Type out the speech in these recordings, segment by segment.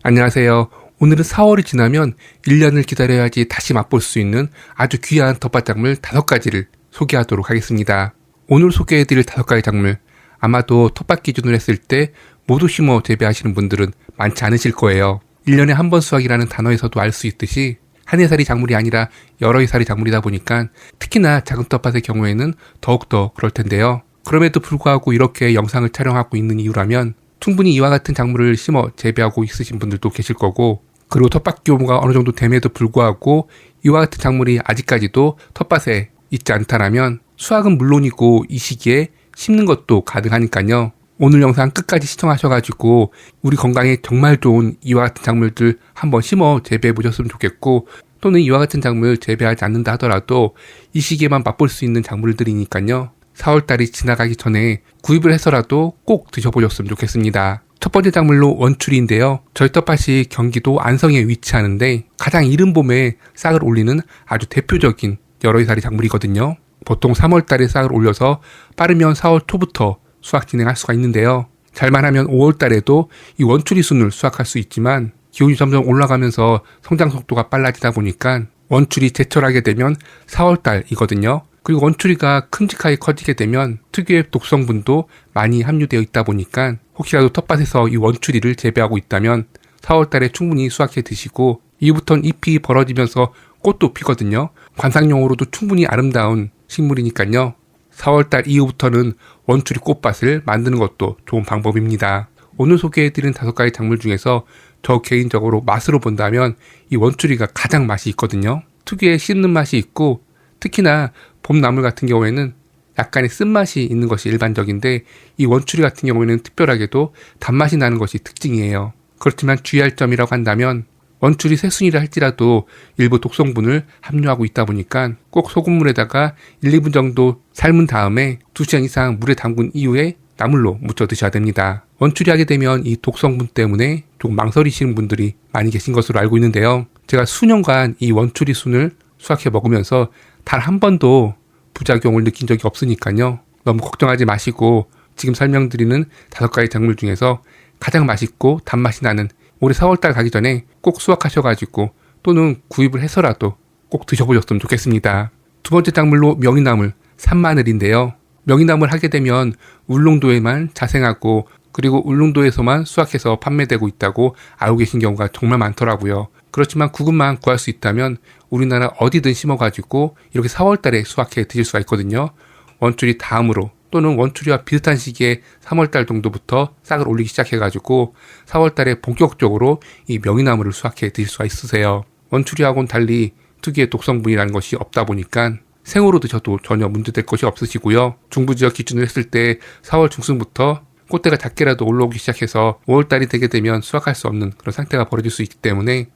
안녕하세요. 오늘은 4월이 지나면 1년을 기다려야지 다시 맛볼 수 있는 아주 귀한 텃밭 작물 5가지를 소개하도록 하겠습니다. 오늘 소개해드릴 5가지 작물, 아마도 텃밭 기준으로 했을 때 모두 심어 재배하시는 분들은 많지 않으실 거예요. 1년에 한 번 수확이라는 단어에서도 알 수 있듯이 한 해살이 작물이 아니라 여러 해살이 작물이다 보니까 특히나 작은 텃밭의 경우에는 더욱더 그럴 텐데요. 그럼에도 불구하고 이렇게 영상을 촬영하고 있는 이유라면 충분히 이와 같은 작물을 심어 재배하고 있으신 분들도 계실 거고, 그리고 텃밭 규모가 어느 정도 됨에도 불구하고 이와 같은 작물이 아직까지도 텃밭에 있지 않다라면 수확은 물론이고 이 시기에 심는 것도 가능하니까요. 오늘 영상 끝까지 시청하셔가지고 우리 건강에 정말 좋은 이와 같은 작물들 한번 심어 재배해 보셨으면 좋겠고, 또는 이와 같은 작물 재배하지 않는다 하더라도 이 시기에만 맛볼 수 있는 작물들이니까요. 4월달이 지나가기 전에 구입을 해서라도 꼭 드셔보셨으면 좋겠습니다. 첫 번째 작물로 원추리인데요. 저희 텃밭이 경기도 안성에 위치하는데 가장 이른 봄에 싹을 올리는 아주 대표적인 여러 해살이 작물이거든요. 보통 3월달에 싹을 올려서 빠르면 4월 초부터 수확 진행할 수가 있는데요. 잘만 하면 5월달에도 이 원추리 순을 수확할 수 있지만 기온이 점점 올라가면서 성장 속도가 빨라지다 보니까 원추리 제철하게 되면 4월달이거든요. 그리고 원추리가 큼직하게 커지게 되면 특유의 독성분도 많이 함유되어 있다 보니까 혹시라도 텃밭에서 이 원추리를 재배하고 있다면 4월달에 충분히 수확해 드시고, 이후부터는 잎이 벌어지면서 꽃도 피거든요. 관상용으로도 충분히 아름다운 식물이니까요. 4월달 이후부터는 원추리 꽃밭을 만드는 것도 좋은 방법입니다. 오늘 소개해드린 5가지 작물 중에서 저 개인적으로 맛으로 본다면 이 원추리가 가장 맛이 있거든요. 특유의 씹는 맛이 있고, 특히나 봄나물 같은 경우에는 약간의 쓴맛이 있는 것이 일반적인데 이 원추리 같은 경우에는 특별하게도 단맛이 나는 것이 특징이에요. 그렇지만 주의할 점이라고 한다면 원추리 새순이라 할지라도 일부 독성분을 함유하고 있다 보니까 꼭 소금물에다가 1, 2분 정도 삶은 다음에 2시간 이상 물에 담근 이후에 나물로 무쳐 드셔야 됩니다. 원추리 하게 되면 이 독성분 때문에 조금 망설이시는 분들이 많이 계신 것으로 알고 있는데요. 제가 수년간 이 원추리 순을 수확해 먹으면서 단 한 번도 부작용을 느낀 적이 없으니까요. 너무 걱정하지 마시고 지금 설명드리는 5가지 작물 중에서 가장 맛있고 단맛이 나는 올해 4월달 가기 전에 꼭 수확하셔가지고 또는 구입을 해서라도 꼭 드셔보셨으면 좋겠습니다. 두 번째 작물로 명이나물, 산마늘인데요. 명이나물 하게 되면 울릉도에만 자생하고 그리고 울릉도에서만 수확해서 판매되고 있다고 알고 계신 경우가 정말 많더라고요. 그렇지만 그것만 구할 수 있다면 우리나라 어디든 심어가지고 이렇게 4월달에 수확해 드실 수가 있거든요. 원추리 다음으로 또는 원추리와 비슷한 시기에 3월달 정도부터 싹을 올리기 시작해가지고 4월달에 본격적으로 이 명이나물을 수확해 드실 수가 있으세요. 원추리하고는 달리 특유의 독성분이라는 것이 없다 보니까 생으로 드셔도 전혀 문제될 것이 없으시고요. 중부지역 기준으로 했을 때 4월 중순부터 꽃대가 작게라도 올라오기 시작해서 5월달이 되게 되면 수확할 수 없는 그런 상태가 벌어질 수 있기 때문에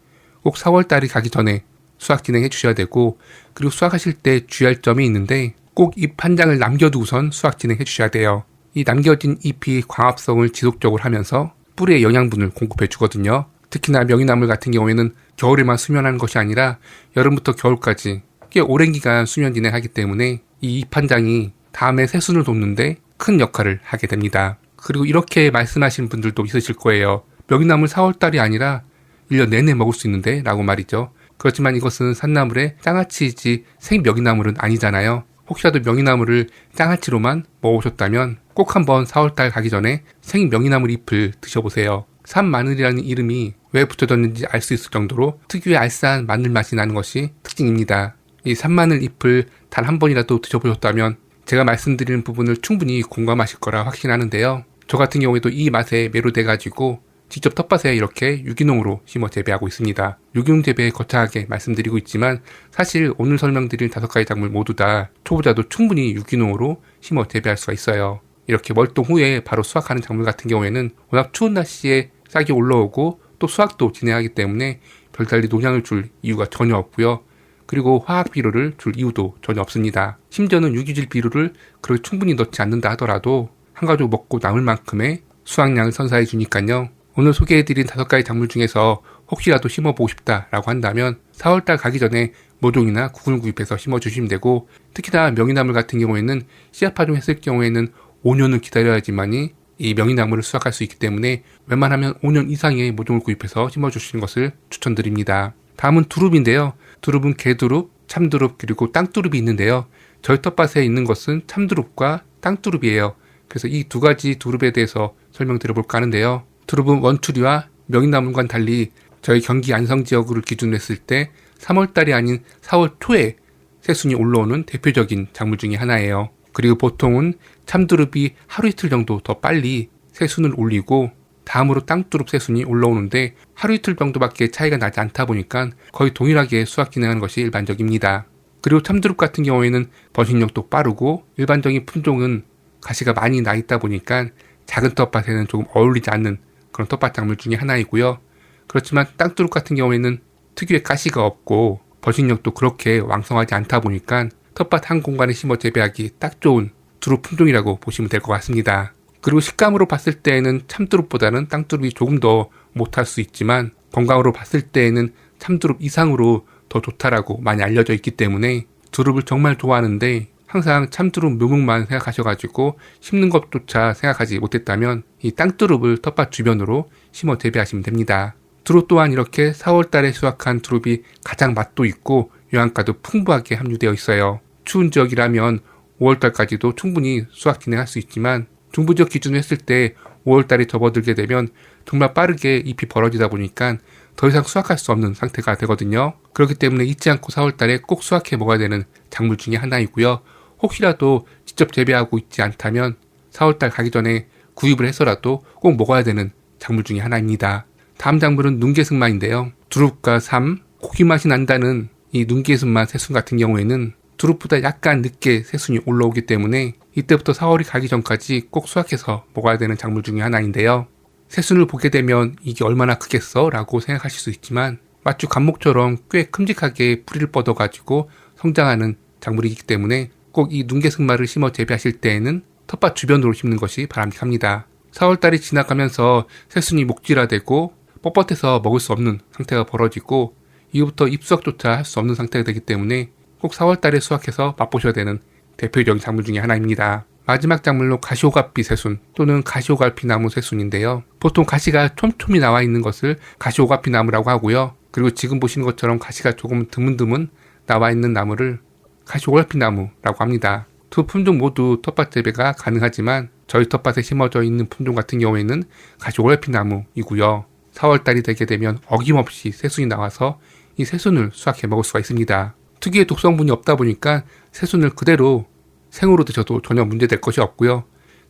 꼭 4월달이 가기 전에 수확 진행해 주셔야 되고, 그리고 수확하실 때 주의할 점이 있는데 꼭 잎 한 장을 남겨두고선 수확 진행해 주셔야 돼요. 이 남겨진 잎이 광합성을 지속적으로 하면서 뿌리에 영양분을 공급해 주거든요. 특히나 명이나물 같은 경우에는 겨울에만 수면하는 것이 아니라 여름부터 겨울까지 꽤 오랜 기간 수면 진행하기 때문에 이 잎 한 장이 다음에 새순을 돕는데 큰 역할을 하게 됩니다. 그리고 이렇게 말씀하시는 분들도 있으실 거예요. 명이나물 4월달이 아니라 1년 내내 먹을 수 있는데 라고 말이죠. 그렇지만 이것은 산나물의 장아찌이지 생명이나물은 아니잖아요. 혹시라도 명이나물을 장아찌로만 먹어보셨다면 꼭 한번 4월달 가기 전에 생명이나물 잎을 드셔보세요. 산마늘이라는 이름이 왜 붙여졌는지 알 수 있을 정도로 특유의 알싸한 마늘 맛이 나는 것이 특징입니다. 이 산마늘 잎을 단 한 번이라도 드셔보셨다면 제가 말씀드리는 부분을 충분히 공감하실 거라 확신하는데요. 저 같은 경우에도 이 맛에 매료돼가지고 직접 텃밭에 이렇게 유기농으로 심어 재배하고 있습니다. 유기농 재배에 거창하게 말씀드리고 있지만 사실 오늘 설명드린 5가지 작물 모두 다 초보자도 충분히 유기농으로 심어 재배할 수가 있어요. 이렇게 월동 후에 바로 수확하는 작물 같은 경우에는 워낙 추운 날씨에 싹이 올라오고 또 수확도 진행하기 때문에 별달리 농약을 줄 이유가 전혀 없고요. 그리고 화학 비료를 줄 이유도 전혀 없습니다. 심지어는 유기질 비료를 그렇게 충분히 넣지 않는다 하더라도 한 가족 먹고 남을 만큼의 수확량을 선사해 주니까요. 오늘 소개해드린 5가지 작물 중에서 혹시라도 심어보고 싶다라고 한다면 4월달 가기 전에 모종이나 구글 구입해서 심어주시면 되고, 특히나 명이나물 같은 경우에는 씨앗 파종했을 경우에는 5년을 기다려야지만이 이 명이나무를 수확할 수 있기 때문에 웬만하면 5년 이상의 모종을 구입해서 심어주시는 것을 추천드립니다. 다음은 두릅인데요. 두릅은 개두릅, 참두릅 그리고 땅두릅이 있는데요. 저희 텃밭에 있는 것은 참두릅과 땅두릅이에요. 그래서 이 두 가지 두릅에 대해서 설명드려볼까 하는데요. 두릅은 원추리와 명이나무와는 달리 저희 경기 안성 지역을 기준으로 했을 때 3월달이 아닌 4월 초에 새순이 올라오는 대표적인 작물 중에 하나예요. 그리고 보통은 참두릅이 하루 이틀 정도 더 빨리 새순을 올리고 다음으로 땅두릅 새순이 올라오는데 하루 이틀 정도밖에 차이가 나지 않다 보니까 거의 동일하게 수확 진행하는 것이 일반적입니다. 그리고 참두릅 같은 경우에는 번식력도 빠르고 일반적인 품종은 가시가 많이 나 있다 보니까 작은 텃밭에는 조금 어울리지 않는 그런 텃밭 작물 중에 하나이고요. 그렇지만 땅두릅 같은 경우에는 특유의 가시가 없고 번식력도 그렇게 왕성하지 않다 보니까 텃밭 한 공간에 심어 재배하기 딱 좋은 두릅 품종이라고 보시면 될 것 같습니다. 그리고 식감으로 봤을 때에는 참두릅보다는 땅두릅이 조금 더 못할 수 있지만 건강으로 봤을 때에는 참두릅 이상으로 더 좋다라고 많이 알려져 있기 때문에 두릅을 정말 좋아하는데 항상 참두릅 묘목만 생각하셔가지고 심는 것조차 생각하지 못했다면 이 땅두릅을 텃밭 주변으로 심어 재배하시면 됩니다. 두릅 또한 이렇게 4월달에 수확한 두릅이 가장 맛도 있고 영양가도 풍부하게 함유되어 있어요. 추운 지역이라면 5월달까지도 충분히 수확 진행할 수 있지만 중부지역 기준으로 했을 때 5월달에 접어들게 되면 정말 빠르게 잎이 벌어지다 보니까 더 이상 수확할 수 없는 상태가 되거든요. 그렇기 때문에 잊지 않고 4월달에 꼭 수확해 먹어야 되는 작물 중에 하나이고요. 혹시라도 직접 재배하고 있지 않다면 4월달 가기 전에 구입을 해서라도 꼭 먹어야 되는 작물 중에 하나입니다. 다음 작물은 눈개승마인데요. 두릅과 삶, 고기 맛이 난다는 이 눈개승마 새순 같은 경우에는 두릅보다 약간 늦게 새순이 올라오기 때문에 이때부터 4월이 가기 전까지 꼭 수확해서 먹어야 되는 작물 중에 하나인데요. 새순을 보게 되면 이게 얼마나 크겠어? 라고 생각하실 수 있지만 마치 감목처럼 꽤 큼직하게 뿌리를 뻗어가지고 성장하는 작물이기 때문에 꼭 이 눈개승마를 심어 재배하실 때에는 텃밭 주변으로 심는 것이 바람직합니다. 4월달이 지나가면서 새순이 목질화되고 뻣뻣해서 먹을 수 없는 상태가 벌어지고 이후부터 잎수확조차 할 수 없는 상태가 되기 때문에 꼭 4월달에 수확해서 맛보셔야 되는 대표적인 작물 중에 하나입니다. 마지막 작물로 가시오가피 새순 또는 가시오갈피 나무 새순인데요. 보통 가시가 촘촘히 나와 있는 것을 가시오가피 나무라고 하고요. 그리고 지금 보시는 것처럼 가시가 조금 드문드문 나와 있는 나무를 가시오갈피 나무라고 합니다. 두 품종 모두 텃밭 재배가 가능하지만 저희 텃밭에 심어져 있는 품종 같은 경우에는 가시오갈피 나무이고요. 4월달이 되게 되면 어김없이 새순이 나와서 이 새순을 수확해 먹을 수가 있습니다. 특유의 독성분이 없다 보니까 새순을 그대로 생으로 드셔도 전혀 문제될 것이 없고요.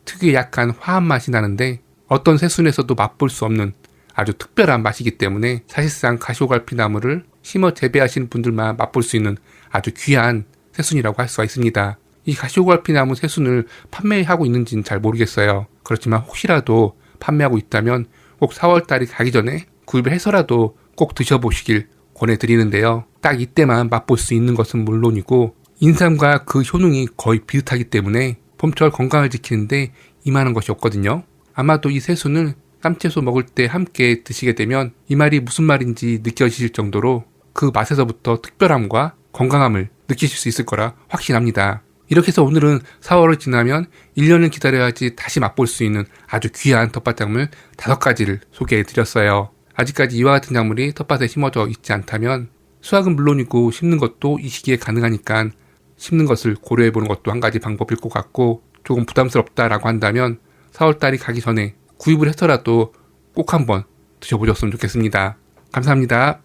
특유의 약간 화한 맛이 나는데 어떤 새순에서도 맛볼 수 없는 아주 특별한 맛이기 때문에 사실상 가시오갈피 나무를 심어 재배하시는 분들만 맛볼 수 있는 아주 귀한 새순이라고 할 수가 있습니다. 이 가시오갈피 나무 새순을 판매하고 있는지는 잘 모르겠어요. 그렇지만 혹시라도 판매하고 있다면 꼭 4월달이 가기 전에 구입을 해서라도 꼭 드셔보시길 권해드리는데요. 딱 이때만 맛볼 수 있는 것은 물론이고 인삼과 그 효능이 거의 비슷하기 때문에 봄철 건강을 지키는데 이만한 것이 없거든요. 아마도 이 새순을 쌈채소 먹을 때 함께 드시게 되면 이 말이 무슨 말인지 느껴지실 정도로 그 맛에서부터 특별함과 건강함을 느끼실 수 있을 거라 확신합니다. 이렇게 해서 오늘은 4월을 지나면 1년을 기다려야지 다시 맛볼 수 있는 아주 귀한 텃밭 작물 5가지를 소개해드렸어요. 아직까지 이와 같은 작물이 텃밭에 심어져 있지 않다면 수확은 물론이고 심는 것도 이 시기에 가능하니까 심는 것을 고려해보는 것도 한 가지 방법일 것 같고 조금 부담스럽다라고 한다면 4월달이 가기 전에 구입을 해서라도 꼭 한번 드셔보셨으면 좋겠습니다. 감사합니다.